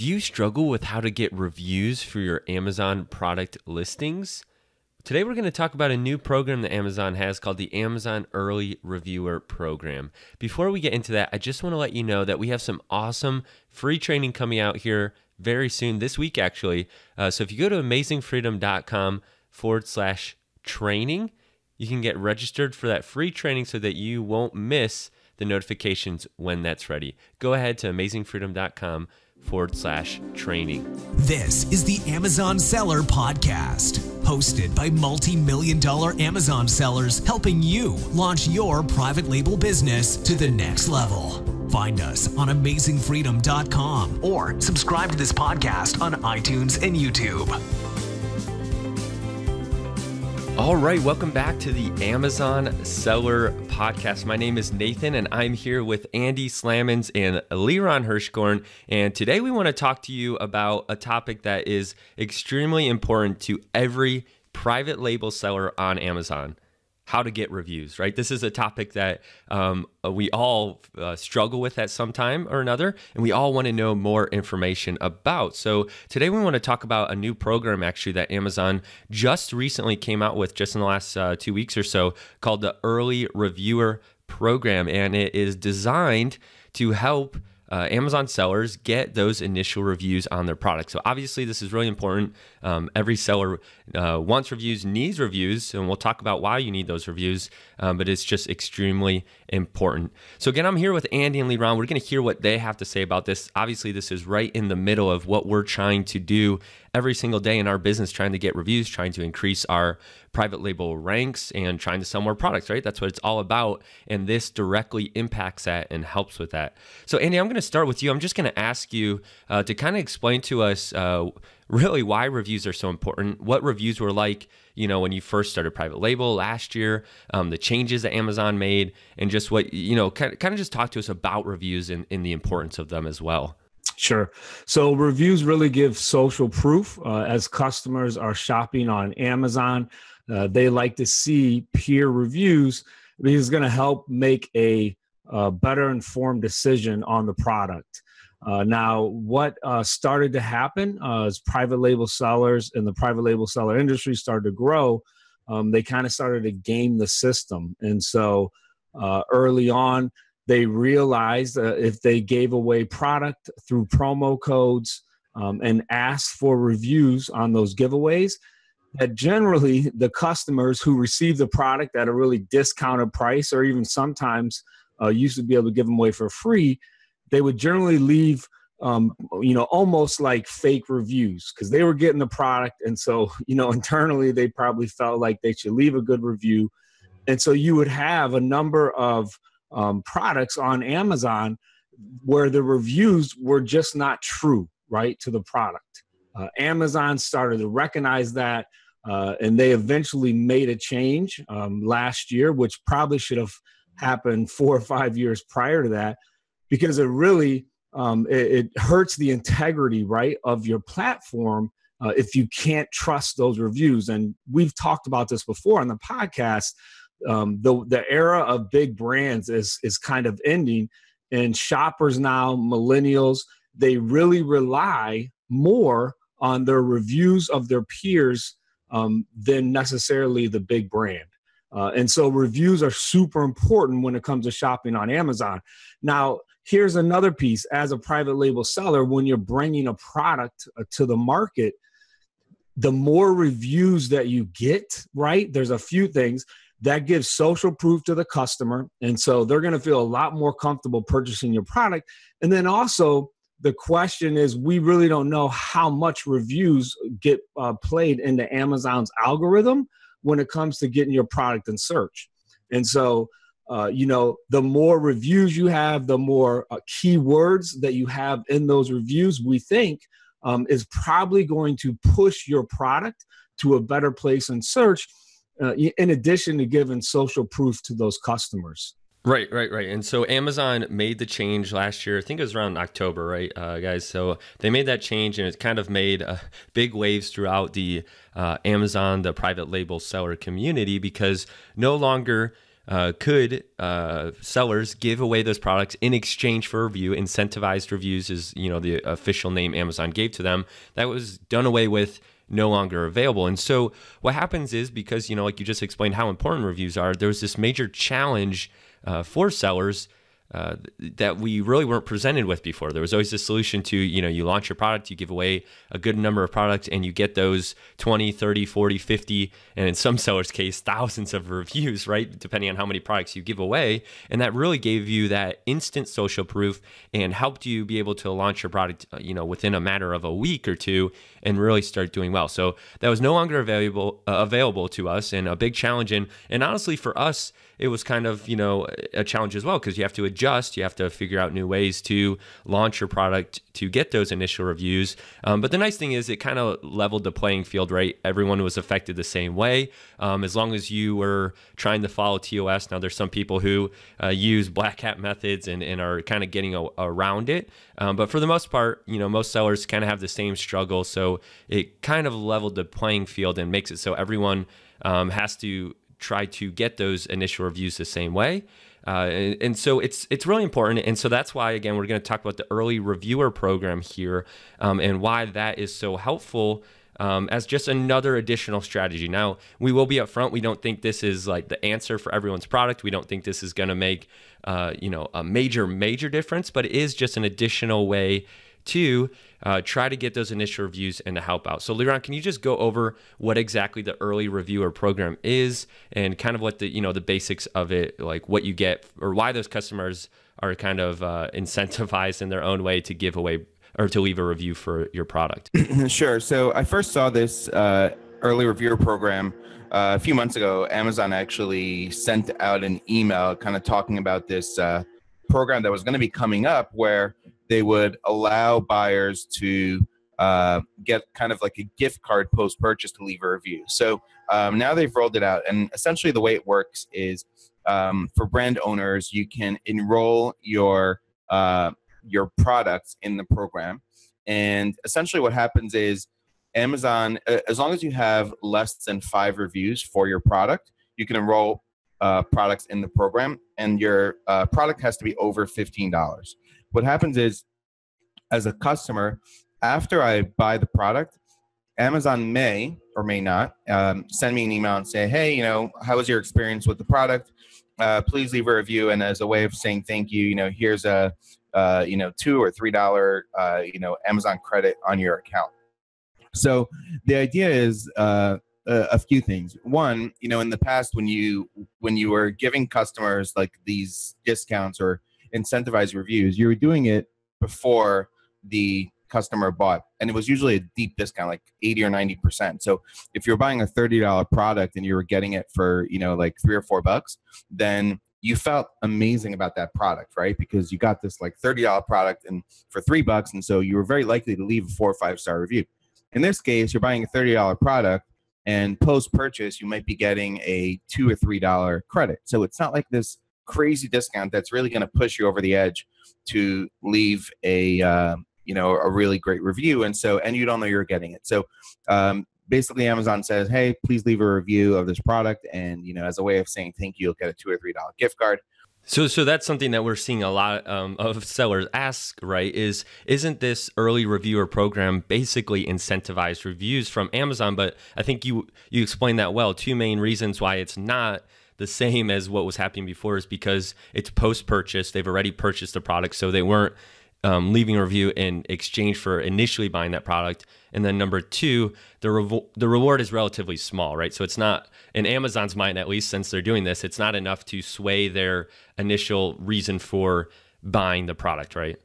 Do you struggle with how to get reviews for your Amazon product listings? Today we're going to talk about a new program that Amazon has called the Amazon Early Reviewer Program. Before we get into that, I just want to let you know that we have some awesome free training coming out here very soon, this week actually. So if you go to amazingfreedom.com/training, you can get registered for that free training so that you won't miss the notifications when that's ready. Go ahead to amazingfreedom.com/training. This is the Amazon Seller Podcast, hosted by multi-million-dollar Amazon sellers helping you launch your private label business to the next level. Find us on amazingfreedom.com or subscribe to this podcast on iTunes and YouTube. All right, welcome back to the Amazon Seller Podcast. My name is Nathan, and I'm here with Andy Slammons and Liron Hirschkorn. And today we want to talk to you about a topic that is extremely important to every private label seller on Amazon: how to get reviews, right? This is a topic that we all struggle with at some time or another, and we all want to know more information about. So today we want to talk about a new program actually that Amazon just recently came out with just in the last 2 weeks or so, called the Early Reviewer Program. And it is designed to help Amazon sellers get those initial reviews on their products. So obviously this is really important. Every seller wants reviews, needs reviews, and we'll talk about why you need those reviews, but it's just extremely important. So again, I'm here with Andy and Liron. We're going to hear what they have to say about this. Obviously, this is right in the middle of what we're trying to do every single day in our business, trying to get reviews, trying to increase our private label ranks, and trying to sell more products, right? That's what it's all about. And this directly impacts that and helps with that. So Andy, I'm going to start with you. I'm just going to ask you to kind of explain to us really why reviews are so important, what reviews were like, when you first started private label last year, the changes that Amazon made, and just what, kind of just talk to us about reviews and the importance of them as well. Sure. So reviews really give social proof. As customers are shopping on Amazon, they like to see peer reviews because it's going to help make a better informed decision on the product. Now, what started to happen as private label sellers and the private label seller industry started to grow, they kind of started to game the system. And so early on, they realized if they gave away product through promo codes and asked for reviews on those giveaways, that generally the customers who received the product at a really discounted price, or even sometimes used to be able to give them away for free, they would generally leave, almost like fake reviews because they were getting the product. And so, internally, they probably felt like they should leave a good review. And so you would have a number of products on Amazon where the reviews were just not true, right, to the product. Amazon started to recognize that, and they eventually made a change last year, which probably should have happened 4 or 5 years prior to that, because it really it hurts the integrity, right, of your platform if you can't trust those reviews. And we've talked about this before on the podcast. The era of big brands is kind of ending, and shoppers now, millennials, they really rely more on their reviews of their peers than necessarily the big brand. And so reviews are super important when it comes to shopping on Amazon. Now, here's another piece. As a private label seller, when you're bringing a product to the market, the more reviews that you get, right, there's a few things that gives social proof to the customer. And so they're going to feel a lot more comfortable purchasing your product. And then also the question is, we really don't know how much reviews get played into Amazon's algorithm when it comes to getting your product in search. And so, the more reviews you have, the more keywords that you have in those reviews, we think is probably going to push your product to a better place in search, in addition to giving social proof to those customers. Right. And so Amazon made the change last year. I think it was around October, right, guys? So they made that change, and it kind of made big waves throughout the Amazon, the private label seller community, because no longer could sellers give away those products in exchange for a review. Incentivized reviews is, the official name Amazon gave to them. That was done away with, no longer available. And so what happens is, because, like you just explained how important reviews are, there was this major challenge for sellers that we really weren't presented with before. There was always this solution to, you launch your product, you give away a good number of products, and you get those 20, 30, 40, 50, and in some sellers' case, thousands of reviews, right? Depending on how many products you give away. And that really gave you that instant social proof and helped you be able to launch your product, within a matter of a week or two and really start doing well. So that was no longer available to us, and a big challenge. And honestly, for us, it was kind of, a challenge as well, because you have to adjust, you have to figure out new ways to launch your product to get those initial reviews. But the nice thing is it kind of leveled the playing field, right? Everyone was affected the same way. As long as you were trying to follow TOS. Now there's some people who use black hat methods and are kind of getting around it. But for the most part, most sellers kind of have the same struggle. So it kind of leveled the playing field and makes it so everyone has to try to get those initial reviews the same way. And so it's really important. And so that's why, again, we're going to talk about the early reviewer program here, and why that is so helpful as just another additional strategy. Now, we will be upfront. We don't think this is like the answer for everyone's product. We don't think this is going to make a major difference, but it is just an additional way to try to get those initial reviews and to help out. So Liron, can you just go over what exactly the early reviewer program is, and kind of what the the basics of it, like what you get, or why those customers are kind of incentivized in their own way to give away or to leave a review for your product? Sure. So I first saw this early reviewer program a few months ago. Amazon actually sent out an email kind of talking about this program that was going to be coming up, where they would allow buyers to get kind of like a gift card post-purchase to leave a review. So now they've rolled it out, and essentially the way it works is for brand owners, you can enroll your products in the program, and essentially what happens is Amazon, as long as you have less than 5 reviews for your product, you can enroll products in the program, and your product has to be over $15. What happens is, as a customer, after I buy the product, Amazon may or may not send me an email and say, hey, how was your experience with the product? Please leave a review. And as a way of saying thank you, here's a $2 or $3 Amazon credit on your account. So the idea is a few things. One, in the past, when you were giving customers like these discounts or incentivized reviews, you were doing it before the customer bought, and it was usually a deep discount, like 80 or 90%. So if you're buying a $30 product and you were getting it for like $3 or $4, then you felt amazing about that product, right? Because you got this like $30 product and for $3, and so you were very likely to leave a 4 or 5-star review. In this case, you're buying a $30 product, and post-purchase you might be getting a $2 or $3 credit. So it's not like this crazy discount that's really going to push you over the edge to leave a really great review, and you don't know you're getting it. So basically Amazon says, hey, please leave a review of this product, and as a way of saying thank you, you'll get a $2 or $3 gift card. So that's something that we're seeing a lot of sellers ask, right? Isn't this early reviewer program basically incentivized reviews from Amazon? But I think you explained that well. 2 main reasons why it's not the same as what was happening before is because it's post-purchase. They've already purchased the product, so they weren't leaving a review in exchange for initially buying that product. And then number 2, the reward is relatively small, right? So it's not, in Amazon's mind at least, since they're doing this, it's not enough to sway their initial reason for buying the product, right?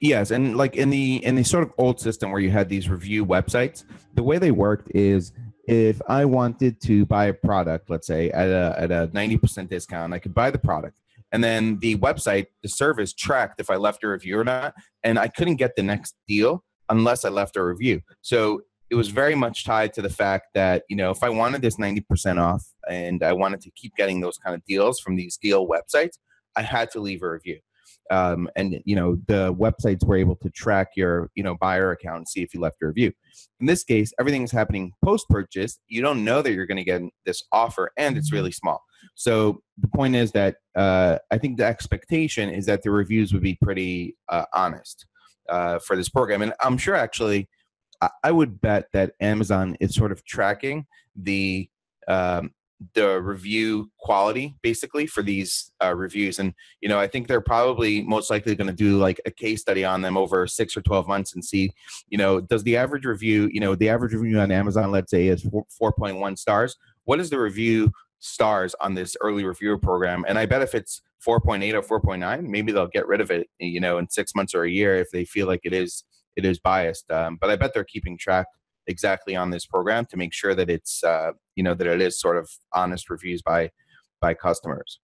Yes, and like in the sort of old system where you had these review websites, the way they worked is, if I wanted to buy a product, let's say at a 90% discount, I could buy the product. And then the website, the service tracked if I left a review or not. And I couldn't get the next deal unless I left a review. So it was very much tied to the fact that, if I wanted this 90% off and I wanted to keep getting those kind of deals from these deal websites, I had to leave a review. The websites were able to track your, buyer account and see if you left a review. In this case, everything is happening post-purchase. You don't know that you're going to get this offer, and it's really small. So the point is that I think the expectation is that the reviews would be pretty honest for this program. And I'm sure actually, I would bet that Amazon is sort of tracking um, the review quality basically for these reviews. And, I think they're probably most likely going to do like a case study on them over 6 or 12 months and see, does the average review, the average review on Amazon, let's say, is 4.1 stars. What is the review stars on this early reviewer program? And I bet if it's 4.8 or 4.9, maybe they'll get rid of it, in 6 months or a year if they feel like it is biased. But I bet they're keeping track exactly on this program to make sure that it's, that it is sort of honest reviews by customers.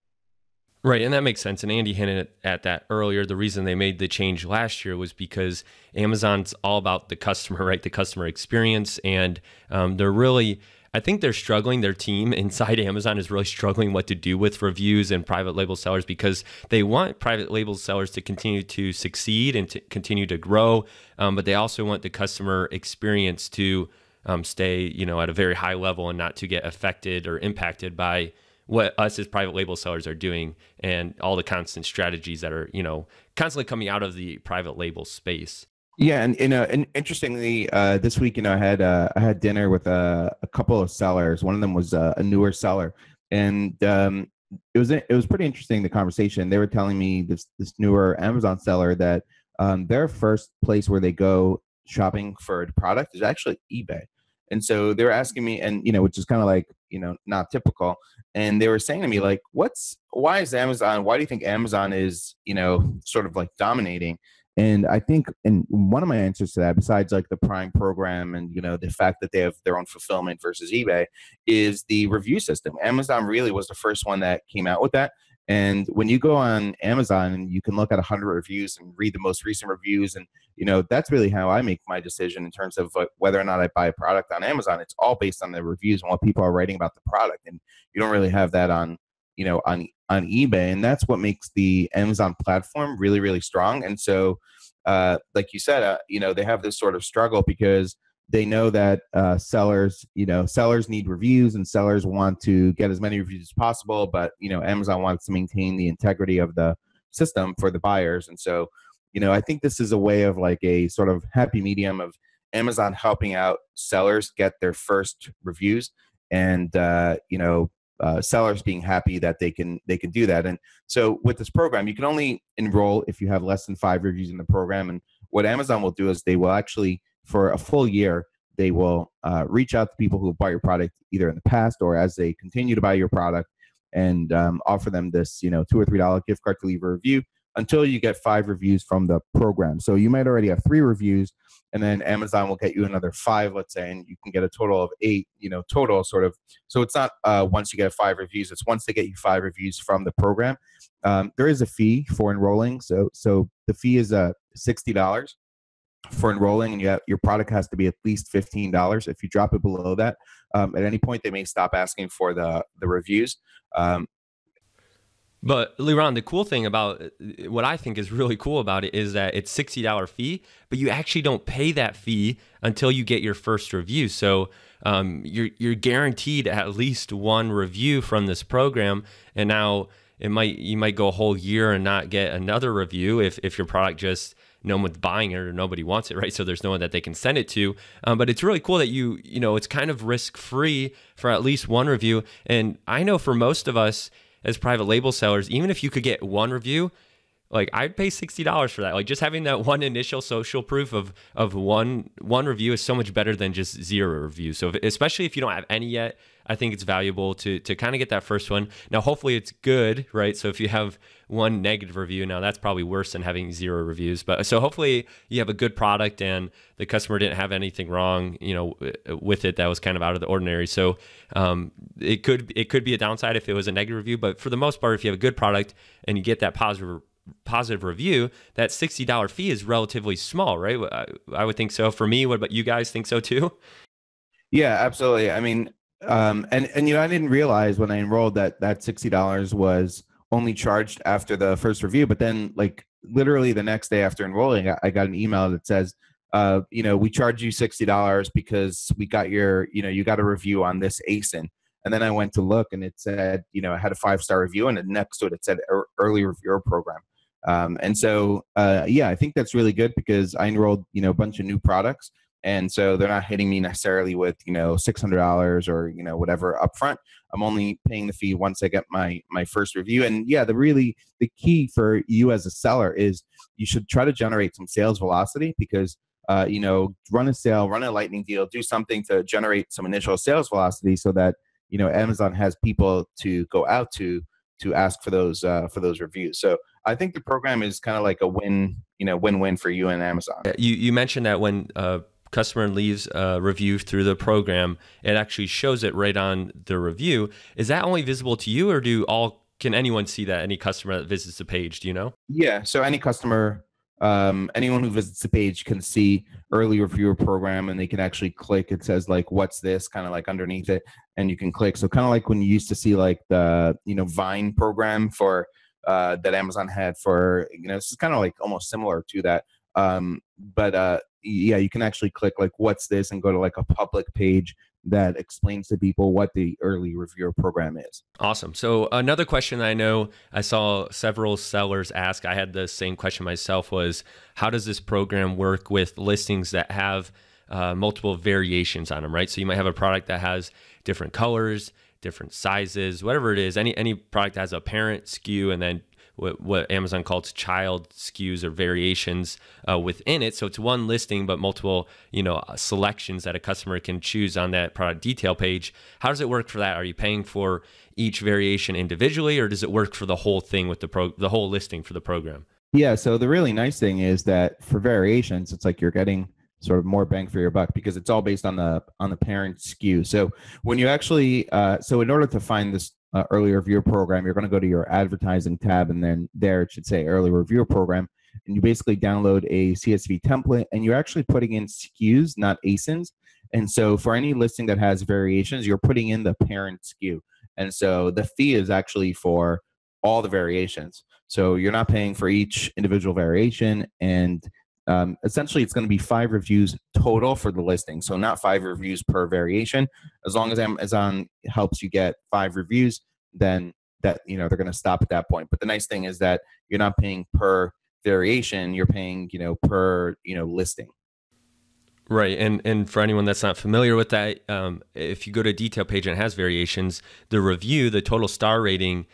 Right, and that makes sense. And Andy hinted at that earlier. The reason they made the change last year was because Amazon's all about the customer, right? The customer experience. And they're really, I think they're struggling. Their team inside Amazon is really struggling what to do with reviews and private label sellers, because they want private label sellers to continue to succeed and to continue to grow. But they also want the customer experience to stay, at a very high level and not to get affected or impacted by what us as private label sellers are doing and all the constant strategies that are, constantly coming out of the private label space. Yeah, and interestingly, this week, I had dinner with a couple of sellers. One of them was a newer seller, and it was pretty interesting, the conversation. They were telling me this newer Amazon seller that their first place where they go shopping for the product is actually eBay. And so they were asking me, and which is kind of like not typical. And they were saying to me like, why is Amazon? Why do you think Amazon is sort of like dominating? And I think, and one of my answers to that, besides like the Prime program and the fact that they have their own fulfillment versus eBay, is the review system. Amazon really was the first one that came out with that. And when you go on Amazon and you can look at 100 reviews and read the most recent reviews, and that's really how I make my decision in terms of whether or not I buy a product on Amazon. It's all based on the reviews and what people are writing about the product, and you don't really have that on on eBay. And that's what makes the Amazon platform really, really strong. And so, like you said, they have this sort of struggle because they know that sellers need reviews, and sellers want to get as many reviews as possible. But, Amazon wants to maintain the integrity of the system for the buyers. And so, I think this is a way of like a sort of happy medium of Amazon helping out sellers get their first reviews, and, sellers being happy that they can do that. And so with this program, you can only enroll if you have less than 5 reviews in the program. And what Amazon will do is they will actually, for a full year, they will reach out to people who have bought your product either in the past or as they continue to buy your product, and offer them this, $2 or $3 gift card to leave a review until you get 5 reviews from the program. So you might already have 3 reviews, and then Amazon will get you another 5, let's say, and you can get a total of 8, total sort of. So it's not once you get 5 reviews, it's once they get you 5 reviews from the program. There is a fee for enrolling. So the fee is $60 for enrolling, and your product has to be at least $15. If you drop it below that, at any point, they may stop asking for the reviews. But Liron, the cool thing about what I think is really cool about it is that it's $60 fee, but you actually don't pay that fee until you get your first review. So you're guaranteed at least 1 review from this program. And now you might go a whole year and not get another review if your product just no one's buying it or nobody wants it, right? So there's no one that they can send it to. But it's really cool that it's kind of risk-free for at least 1 review. And I know for most of us as private label sellers, even if you could get 1 review, like I'd pay $60 for that. Like just having that 1 initial social proof of one review is so much better than just 0 reviews. So especially if you don't have any yet, I think it's valuable to kind of get that first one. Now, hopefully it's good, right? So if you have 1 negative review, now that's probably worse than having 0 reviews. But so hopefully you have a good product and the customer didn't have anything wrong, with it that was kind of out of the ordinary. So it could be a downside if it was a negative review. But for the most part, if you have a good product and you get that positive review, that $60 fee is relatively small, right? I would think so. For me, what about you guys? Think so too? Yeah, absolutely. I mean, and I didn't realize when I enrolled that $60 was only charged after the first review. But then, like literally the next day after enrolling, I got an email that says, we charge you $60 because we got you got a review on this ASIN. And then I went to look, and it said, I had a 5-star review, and next to it, it said early reviewer program. And so, yeah, I think that's really good because I enrolled, a bunch of new products. And so they're not hitting me necessarily with, $600 or, whatever upfront. I'm only paying the fee once I get my first review. And yeah, the key for you as a seller is you should try to generate some sales velocity because, run a sale, run a lightning deal, do something to generate some initial sales velocity so that, Amazon has people to go out to ask for those reviews. So I think the program is kind of like a win-win for you and Amazon. You mentioned that when customer leaves a review through the program, it actually shows it right on the review. Is that only visible to you, or can anyone see that? Any customer that visits the page, do you know? Yeah, so any customer, anyone who visits the page can see early reviewer program, and they can actually click. It says like, what's this, kind of like underneath it, and you can click. So kind of like when you used to see like the, Vine program for that Amazon had for, this is kind of like almost similar to that. But yeah, you can actually click like, what's this, and go to like a public page that explains to people what the early reviewer program is. Awesome. So another question that I know I saw several sellers ask, I had the same question myself, was how does this program work with listings that have multiple variations on them, right? So you might have a product that has different colors, different sizes, whatever it is, any product that has a parent SKU and then what Amazon calls child SKUs or variations within it. So it's one listing, but multiple, selections that a customer can choose on that product detail page. How does it work for that? Are you paying for each variation individually, or does it work for the whole thing with the whole listing for the program? Yeah. So the really nice thing is that for variations, it's like you're getting sort of more bang for your buck because it's all based on the parent SKU. So when you actually, so in order to find this early reviewer program, you're going to go to your advertising tab, and then there it should say early reviewer program, and you basically download a CSV template, and you're actually putting in SKUs, not ASINs. And so for any listing that has variations, you're putting in the parent SKU, and so the fee is actually for all the variations. So you're not paying for each individual variation, and essentially it's going to be 5 reviews total for the listing. So not 5 reviews per variation. As long as Amazon helps you get 5 reviews, then that, they're going to stop at that point. But the nice thing is that you're not paying per variation, you're paying, per, listing. Right. And for anyone that's not familiar with that, if you go to a detail page and it has variations, the review, the total star rating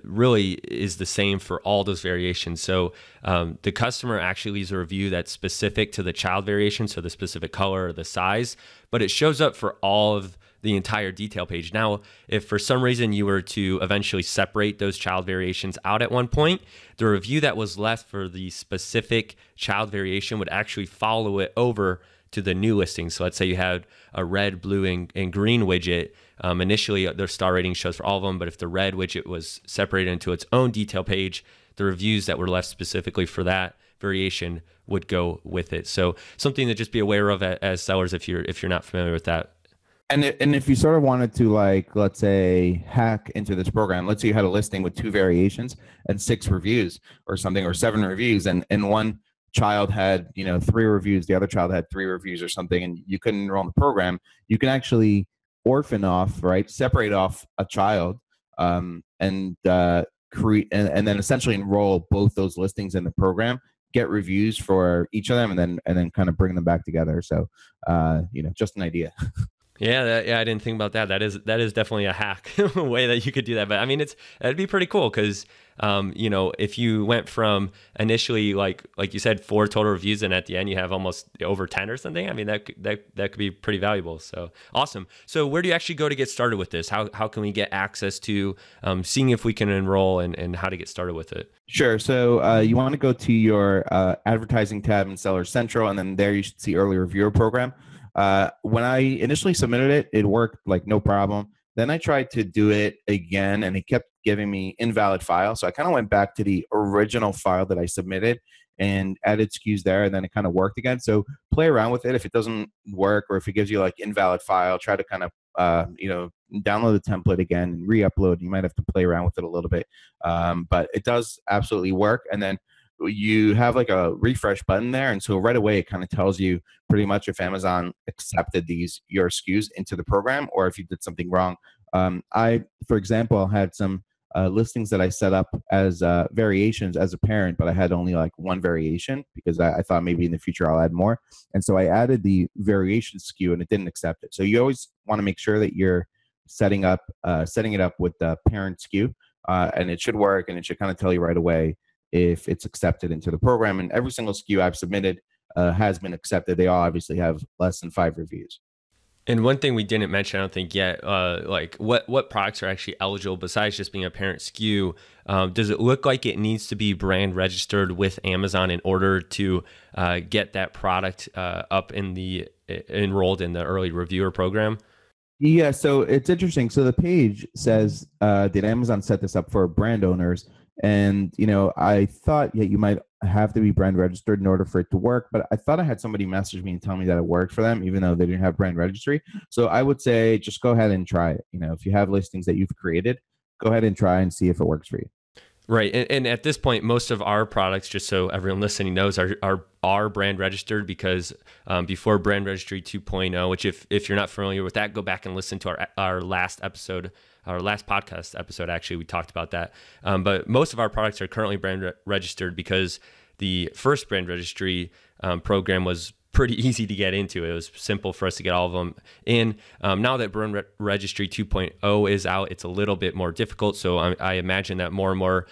really is the same for all those variations. So the customer actually leaves a review that's specific to the child variation, so the specific color or the size, but it shows up for all of the entire detail page. Now, if for some reason you were to eventually separate those child variations out at one point, the review that was left for the specific child variation would actually follow it over to the new listing. So let's say you had a red, blue, and green widget. Initially, their star rating shows for all of them, but if the red widget was separated into its own detail page, the reviews that were left specifically for that variation would go with it. So something to just be aware of as sellers if you're not familiar with that. And if you sort of wanted to, like, let's say, hack into this program, let's say you had a listing with 2 variations and 6 reviews or something, or 7 reviews, and one child had 3 reviews, the other child had 3 reviews or something, and you couldn't enroll in the program, you can actually orphan off, right, separate off a child, and create and then essentially enroll both those listings in the program, get reviews for each of them, and then kind of bring them back together. So just an idea. Yeah, I didn't think about that. That is definitely a hack way that you could do that. But I mean, that'd be pretty cool because, if you went from initially like you said 4 total reviews, and at the end you have almost over 10 or something. I mean, that could be pretty valuable. So awesome. So where do you actually go to get started with this? How can we get access to seeing if we can enroll and how to get started with it? Sure. So you want to go to your advertising tab in Seller Central, and then there you should see early reviewer program. When I initially submitted it, it worked like no problem. Then I tried to do it again, and it kept giving me invalid file. So I kind of went back to the original file that I submitted and added SKUs there, and then it kind of worked again. So play around with it. If it doesn't work, or if it gives you like invalid file, try to kind of download the template again and re-upload. You might have to play around with it a little bit, but it does absolutely work. And then you have like a refresh button there, and so right away it kind of tells you pretty much if Amazon accepted your SKUs into the program, or if you did something wrong For example, had some listings that I set up as variations as a parent, but I had only like one variation because I thought maybe in the future I'll add more. And so I added the variation SKU and it didn't accept it. So you always want to make sure that you're setting it up with the parent SKU, and it should work, and it should kind of tell you right away if it's accepted into the program. And every single SKU I've submitted has been accepted. They all obviously have less than 5 reviews. And one thing we didn't mention, I don't think yet, like what products are actually eligible besides just being a parent SKU. Does it look like it needs to be brand registered with Amazon in order to get that product up in the enrolled in the early reviewer program? Yeah, so it's interesting. So the page says, did Amazon set this up for brand owners? And, I thought you might have to be brand registered in order for it to work. But I thought I had somebody message me and tell me that it worked for them, even though they didn't have brand registry. So I would say just go ahead and try it. If you have listings that you've created, go ahead and try and see if it works for you. Right. And at this point, most of our products, just so everyone listening knows, are brand registered because before Brand Registry 2.0, which if you're not familiar with that, go back and listen to our last episode, our last podcast episode, actually, we talked about that. But most of our products are currently brand registered because the first brand registry program was pretty easy to get into. It was simple for us to get all of them in. Now that Brand Registry 2.0 is out, it's a little bit more difficult. So I imagine that more and more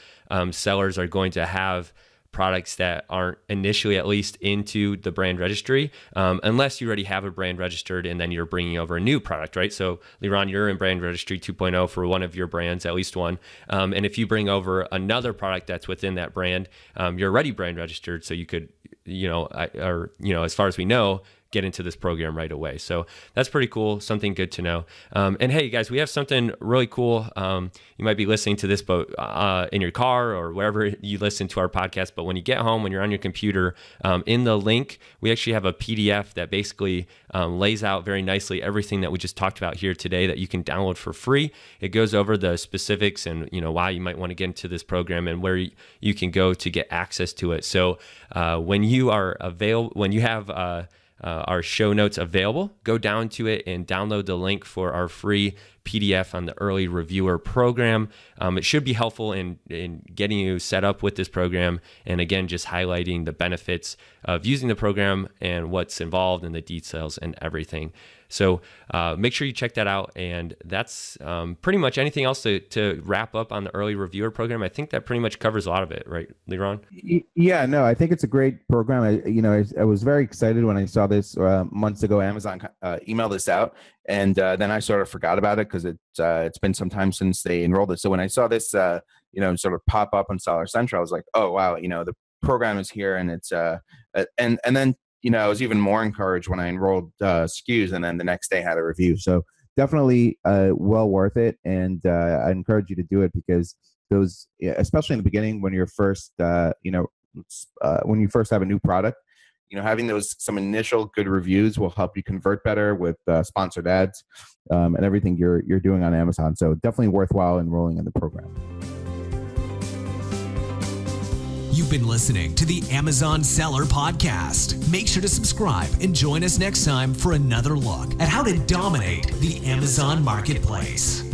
sellers are going to have products that aren't initially at least into the brand registry, unless you already have a brand registered and then you're bringing over a new product, right? So Liron, you're in Brand Registry 2.0 for one of your brands, at least one. And if you bring over another product that's within that brand, you're already brand registered. So you could, as far as we know, get into this program right away. So that's pretty cool. Something good to know. And hey, guys, we have something really cool. You might be listening to this, but in your car or wherever you listen to our podcast. But when you get home, when you're on your computer, in the link, we actually have a PDF that basically lays out very nicely everything that we just talked about here today that you can download for free. It goes over the specifics and why you might want to get into this program and where you can go to get access to it. So when you have our show notes available, go down to it and download the link for our free PDF on the early reviewer program. It should be helpful in getting you set up with this program. And again, just highlighting the benefits of using the program and what's involved in the details and everything. So make sure you check that out. And that's pretty much anything else to wrap up on the early reviewer program. I think that pretty much covers a lot of it, right, Liron? Yeah, no, I think it's a great program. I was very excited when I saw this months ago. Amazon emailed this out, and then I sort of forgot about it because it's been some time since they enrolled it. So when I saw this, sort of pop up on Seller Central, I was like, oh wow, the program is here, and it's and then. I was even more encouraged when I enrolled SKUs, and then the next day had a review. So definitely well worth it. And I encourage you to do it because those, especially in the beginning when you're first, when you first have a new product, having some initial good reviews will help you convert better with sponsored ads and everything you're doing on Amazon. So definitely worthwhile enrolling in the program. You've been listening to the Amazon Seller Podcast. Make sure to subscribe and join us next time for another look at how to dominate the Amazon marketplace.